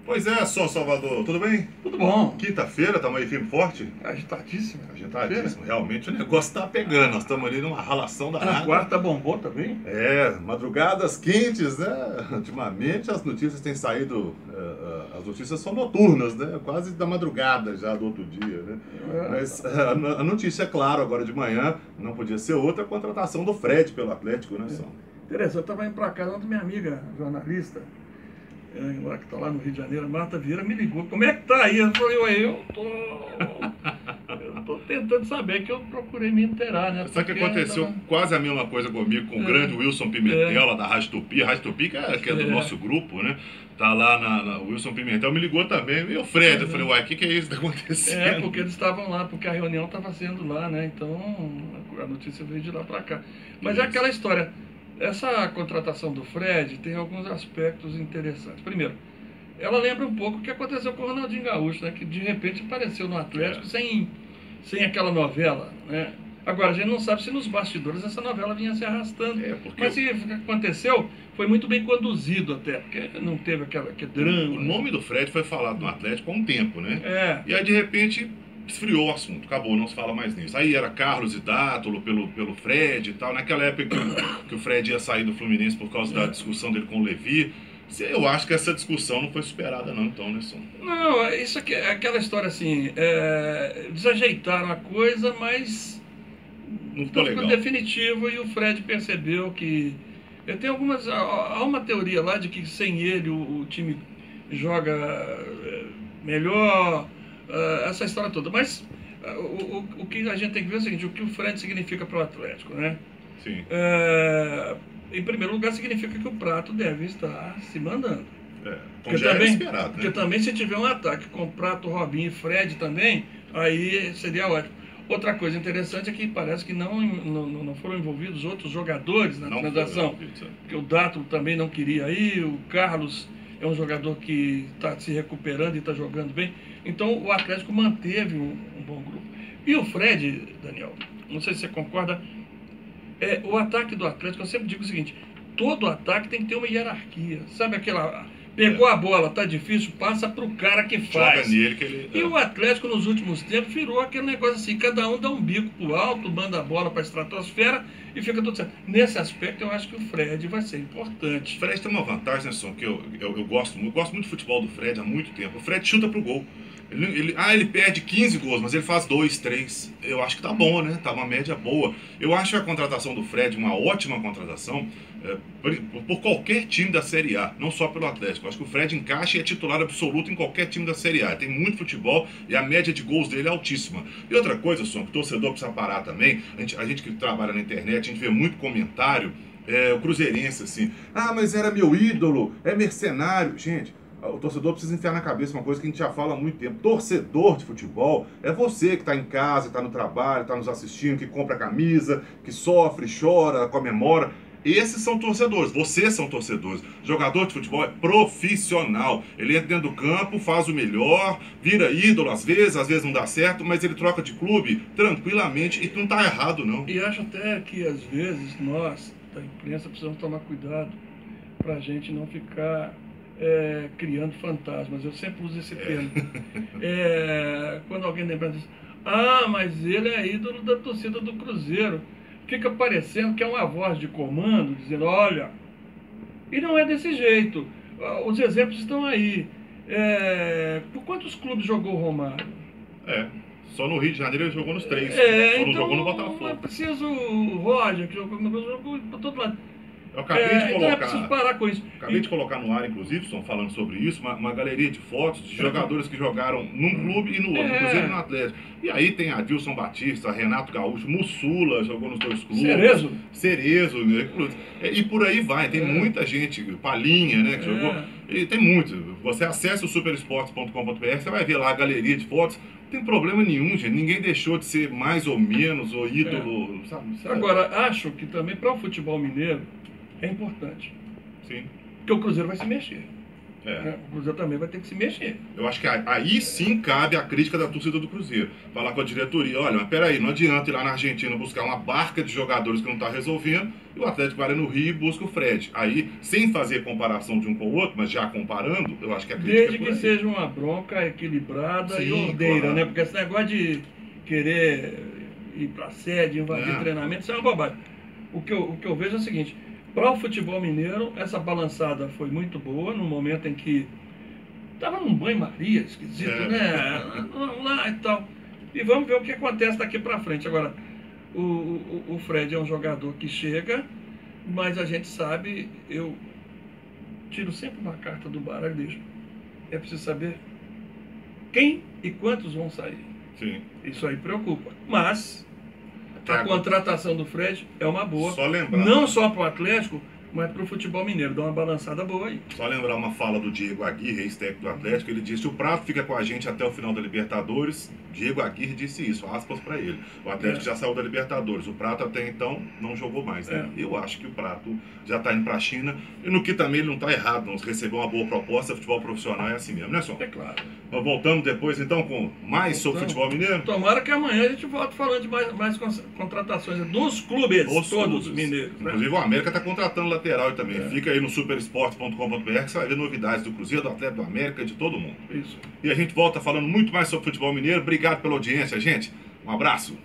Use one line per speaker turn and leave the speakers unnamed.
Pois é, só Salvador, tudo bem?
Tudo bom.
Quinta-feira, estamos aí firme e forte?
Agitadíssimo.
Agitadíssimo, realmente o negócio tá pegando, nós estamos ali numa ralação
A
danada.
quarta bombou também?
É, madrugadas quentes, né? Ultimamente as notícias têm saído, as notícias são noturnas, né? Quase da madrugada já do outro dia, né? Mas a notícia, é claro, agora de manhã, não podia ser outra, a contratação do Fred pelo Atlético, né, São?
Interessante, eu estava indo para casa ontem, minha amiga jornalista, que está lá no Rio de Janeiro, a Marta Vieira, me ligou. Como é que tá aí? Eu falei, ué, eu tô tentando saber, que eu procurei me inteirar, né?
Sabe que aconteceu quase a mesma coisa comigo com o grande Wilson Pimentel, lá da Rádio Tupi. A Rádio Tupi, que é do nosso grupo, né? Tá lá o Wilson Pimentel me ligou também. E o Fred, eu falei, uai, o que é isso que tá acontecendo?
É, porque eles estavam lá, porque a reunião estava sendo lá, né? Então a notícia veio de lá para cá. Mas é aquela história. Essa contratação do Fred tem alguns aspectos interessantes. Primeiro, ela lembra um pouco o que aconteceu com o Ronaldinho Gaúcho, né? Que de repente apareceu no Atlético sem aquela novela, né? Agora, a gente não sabe se nos bastidores essa novela vinha se arrastando. Mas se aconteceu, foi muito bem conduzido até, porque não teve aquele drama.
O nome do Fred foi falado no Atlético há um tempo, né?
É.
E aí, de repente, esfriou o assunto, acabou, não se fala mais nisso. Aí era Carlos e Dátolo pelo Fred e tal. Naquela época que o Fred ia sair do Fluminense por causa da discussão dele com o Levi. Eu acho que essa discussão não foi superada não, então, né, Som?
Não, isso aqui é aquela história assim, desajeitaram a coisa, mas
não ficou legal.
Definitivo, e o Fred percebeu que... Tem há uma teoria lá de que sem ele o time joga melhor, essa história toda. Mas o que a gente tem que ver é o seguinte, o que o Fred significa para o Atlético, né?
Sim.
Em primeiro lugar, significa que o Prato deve estar se mandando.
Porque já era esperado,
porque também, se tiver um ataque com Prato, Robinho e Fred também, aí seria ótimo. Outra coisa interessante é que parece que não foram envolvidos outros jogadores na transação. Porque o Dátolo também não queria ir, o Carlos é um jogador que está se recuperando e está jogando bem. Então o Atlético manteve um bom grupo. E o Fred, Daniel, não sei se você concorda, o ataque do Atlético, eu sempre digo o seguinte, todo ataque tem que ter uma hierarquia. Sabe aquela... Pegou a bola, tá difícil, passa pro cara que faz.
Joga nele que ele...
E o Atlético, nos últimos tempos, virou aquele negócio assim, cada um dá um bico pro alto, manda a bola pra estratosfera e fica tudo certo. Nesse aspecto, eu acho que o Fred vai ser importante.
O Fred tem uma vantagem, né, Som, que eu gosto muito do futebol do Fred há muito tempo. O Fred chuta pro gol. Ele perde 15 gols, mas ele faz 2, 3. Eu acho que tá bom, né? Tá uma média boa. Eu acho a contratação do Fred uma ótima contratação por qualquer time da Série A, não só pelo Atlético. Eu acho que o Fred encaixa e é titular absoluto em qualquer time da Série A. Tem muito futebol e a média de gols dele é altíssima. E outra coisa, Som, que o torcedor precisa parar também, a gente que trabalha na internet, a gente vê muito comentário, o cruzeirense assim, mas era meu ídolo, é mercenário. Gente, o torcedor precisa enfiar na cabeça uma coisa que a gente já fala há muito tempo. Torcedor de futebol é você que está em casa, está no trabalho, está nos assistindo, que compra camisa, que sofre, chora, comemora. Esses são torcedores, vocês são torcedores. Jogador de futebol é profissional. Ele entra dentro do campo, faz o melhor, vira ídolo às vezes não dá certo, mas ele troca de clube tranquilamente e não está errado, não.
E acho até que às vezes nós, da imprensa, precisamos tomar cuidado para a gente não ficar criando fantasmas. Eu sempre uso esse termo. Quando alguém lembra disso, mas ele é ídolo da torcida do Cruzeiro. Fica parecendo que é uma voz de comando, dizendo, olha, e não é desse jeito. Os exemplos estão aí. Por quantos clubes jogou o Romário?
Só no Rio de Janeiro ele jogou nos 3. Só não jogou no Botafogo.
É preciso o Roger, que jogou para todo lado.
Eu acabei de colocar,
então é preciso parar com isso.
Acabei de colocar no ar, inclusive, estão falando sobre isso, uma galeria de fotos de jogadores que jogaram num clube e no outro, inclusive no Atlético. E aí tem Adilson Batista, Renato Gaúcho, Mussula jogou nos 2 clubes. Cerezo, né? E por aí vai, tem muita gente, Palinha, né, que jogou. E tem muito. Você acessa o superesportes.com.br, você vai ver lá a galeria de fotos. Não tem problema nenhum, gente. Ninguém deixou de ser mais ou menos o ídolo, sabe?
Agora, acho que também para o futebol mineiro é importante.
Sim.
Porque o Cruzeiro vai se mexer. O Cruzeiro também vai ter que se mexer.
Eu acho que aí sim cabe a crítica da torcida do Cruzeiro. Falar com a diretoria, olha, mas peraí, não adianta ir lá na Argentina buscar uma barca de jogadores que não está resolvendo e o Atlético vai no Rio e busca o Fred. Aí, sem fazer comparação de um com o outro, mas já comparando, eu acho que a crítica
Desde que seja uma bronca equilibrada e ordeira,
claro,
né? Porque esse negócio de querer ir pra sede, invadir treinamento, isso é uma bobagem. O que eu vejo é o seguinte, para o futebol mineiro, essa balançada foi muito boa, no momento em que estava num banho-maria, esquisito, né? Vamos lá e tal. E vamos ver o que acontece daqui para frente. Agora, o Fred é um jogador que chega, mas a gente sabe, eu tiro sempre uma carta do baralho e deixo. É preciso saber quem e quantos vão sair.
Sim.
Isso aí preocupa. Mas a contratação do Fred é uma boa.
Só lembrar.
Não só para o Atlético, mas para o futebol mineiro. Dá uma balançada boa aí.
Só lembrar uma fala do Diego Aguirre, ex-técnico do Atlético. Ele disse: o Prato fica com a gente até o final da Libertadores. Diego Aguirre disse isso, aspas para ele. O Atlético já saiu da Libertadores. O Prato até então não jogou mais, né? Eu acho que o Prato já está indo para a China. E no que também ele não está errado, não. Se receber uma boa proposta, futebol profissional é assim mesmo, né, Som?
É claro.
Nós voltamos depois então com mais sobre futebol mineiro.
Tomara que amanhã a gente volte falando de mais contratações dos clubes, todos mineiros. Né?
Inclusive o América está contratando lateral também. Fica aí no superesporte.com.br que você vai ver novidades do Cruzeiro, do Atlético do América e de todo mundo.
Isso.
E a gente volta falando muito mais sobre futebol mineiro. Obrigado pela audiência, gente. Um abraço.